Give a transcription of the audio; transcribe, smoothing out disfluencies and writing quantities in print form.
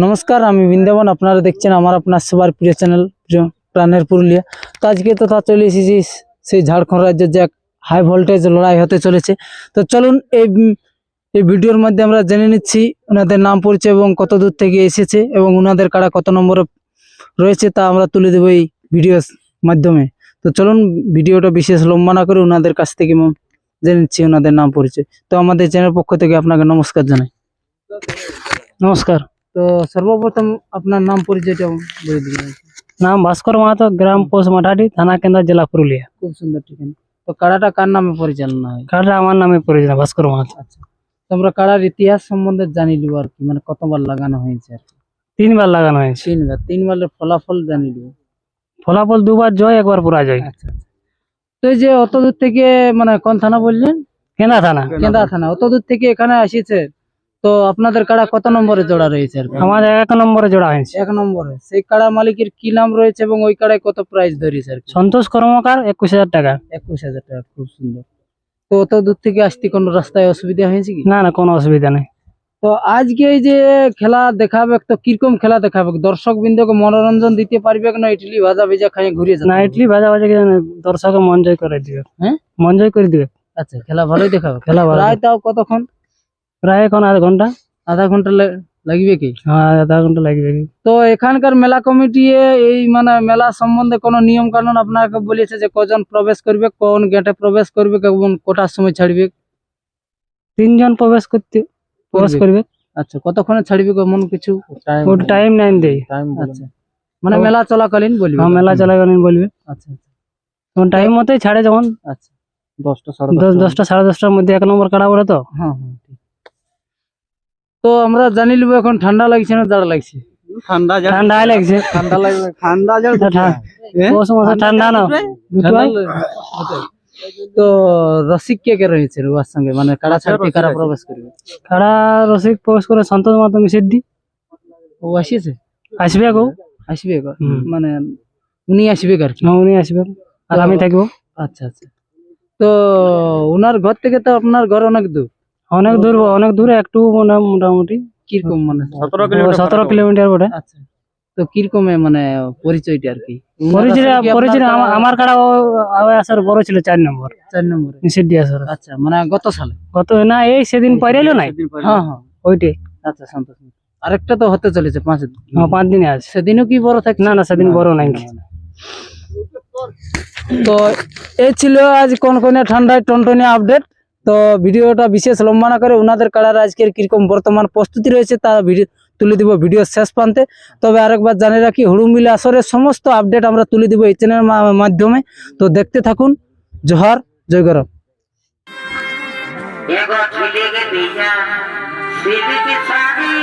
নমস্কার, আমি বৃন্দাবন। আপনারা দেখছেন আমার আপনার সবার প্রিয় চ্যানেল প্রাণের পুরুলিয়া। তো আজকে তথা চলে এসেছি সেই ঝাড়খণ্ড রাজ্যের যে হাই ভোল্টেজ লড়াই হতে চলেছে। তো চলুন এই ভিডিওর মধ্যে আমরা জেনে নিচ্ছি ওনাদের নাম পরিচয় এবং কত দূর থেকে এসেছে এবং ওনাদের কারা কত নম্বরে রয়েছে তা আমরা তুলে দেবো এই ভিডিওর মাধ্যমে। তো চলুন ভিডিওটা বিশেষ লম্বা না করে ওনাদের কাছ থেকে জেনে নিচ্ছি ওনাদের নাম পরিচয়। তো আমাদের চ্যানেল পক্ষ থেকে আপনাকে নমস্কার জানাই। নমস্কার। তো সর্বপ্রথম আপনার নাম পরিচয়টা বলে দিবেন। নাম ভাস্কর মাহাতো, গ্রাম পোস্ট মাঠাডি, থানা কেন্দ্র, জেলা পুরুলিয়া। খুব সুন্দর ঠিকানা। তো কাড়াটা কার নামে পরিচালনা হয়? কার্ডটা আমার নামে পরিচিত, ভাস্কর মাহাতো। আচ্ছা, তো আমরা কাড়ার ইতিহাস সম্বন্ধে জানি লিব আর কি, মানে কতবার লাগানো হয়েছে আর কি। 3 বার লাগানো হয়েছে। তিনবারের ফলাফল জানি লিব। ফলাফল 2 বার জয়, 1 বার পরাজয়। আচ্ছা, তো এই যে অত দূর থেকে, মানে কোন থানা বললেন? কেনা থানা। কেন্দ্রা থানা। অত দূর থেকে এখানে আসিছে, তো আপনাদের কাড়া কত নম্বরে জোড়া রয়েছে আর কি? আমাদের 1 নম্বরে জোড়া হয়েছে। 1 নম্বরে। সেই কাড়া মালিকের কি নাম রয়েছে এবং ওই কাড়ায় কত প্রাইস ধরেছে আর কি? সন্তোষ কর্মকার, 21,000 টাকা। 21,000 টাকা। খুব সুন্দর। তো অত দূর থেকে আসতে কোনো রাস্তায় অসুবিধা হয়েছে কি? না, কোনো অসুবিধা নেই। তো আজকে এই যে খেলা দেখাবে, তো কিরকম খেলা দেখাবে? দর্শক বিন্দুকে মনোরঞ্জন দিতে পারবে না? ইডলি ভাজা ভেজা খাই ঘুরিয়ে না, ইডলি ভাজা ভাজা দর্শক মন জয় করে দিবে। হ্যাঁ, মন জয় করে দিবে। আচ্ছা, খেলা ভালোই দেখাবে। খেলা ভালো। প্রায় তাও কতক্ষণ? প্রায় এখন আধা ঘন্টা। আধা ঘন্টা লাগবে কি? হ্যাঁ, আধা ঘন্টা লাগবে। তো এখানকার মেলা কমিটি এই মানে মেলা সম্বন্ধে কোনো নিয়ম কানুন আপনাকে বলেছে যে কজন প্রবেশ করবে, কোন গেটে প্রবেশ করবে এবং কোটার সময় ছাড়বে? 3 জন প্রবেশ করবে। আচ্ছা, কতক্ষণে ছাড়বে এমন কিছু টাইম নাই দেই। আচ্ছা, মানে মেলা চলাকালীন বলবে? হ্যাঁ, মেলা চলাকালীন বলবে। আচ্ছা, তখন টাইম মতোই ছাড়ে। যখন আচ্ছা, 10টা 10টা সাড়ে 10টার মধ্যে 1 নম্বর কাটা পড়ে। তো হ্যাঁ, ঠিক। তো আমরা জানি লিব এখন ঠান্ডা লাগছে না জাড়া লাগছে? ঠান্ডা লাগছে। ঠান্ডা লাগবে। ঠান্ডা পৌষ মাসে ঠান্ডা না দুটোই। তো রসিক কে কে রয়েছে ওর সঙ্গে, মানে কাড়া ছাড়তে কারা প্রবেশ করবে? কারা রসিক প্রবেশ করে সন্তোষ মাহাতো মিসিদ্দি। ও আসিছে? আসবে গো। আসবে গো, মানে উনি আসবে আর কি? উনি আসবে আর আমি থাকবো। আচ্ছা, তো উনার ঘর থেকে তো আপনার ঘর অনেক দূর? অনেক দূর একটু মোটামুটি। কিরকম, মানে 17 কিলোমিটার বটে। আচ্ছা, তো কিরকম মানে পরিচয়টা আর কি? পরিচয় আমার কাড়া আসার বড় ছিল 4 নম্বর। 4 নম্বরে সিদ্ধি আসার। আচ্ছা, মানে গত সালে? না, এই সেদিন পরে এলো নাই। হ্যাঁ, ওইটাই। আচ্ছা, সন্তোষ। আরেকটা তো হতে চলেছে 5 দিন। 5 দিনে আছে। সেদিনও কি বড় থাকছে? না, সেদিন বড় নাই। তো এই ছিল আজ কোনকনে ঠান্ডায় টনটনে আপডেট। তো ভিডিওটা বিশেষ লম্বা না করে ওনাদের কাড়ার আজকের কিরকম বর্তমান প্রস্তুতি রয়েছে তা তুলে দিব ভিডিও শেষ প্রান্তে। তবে আরেকবার জানিয়ে রাখি, হুড়ুমিলা আসরের সমস্ত আপডেট আমরা তুলে দিব এই চ্যানেলের মাধ্যমে। তো দেখতে থাকুন। জোহার, জয় গরব। Ego chile de día, chile de sabi.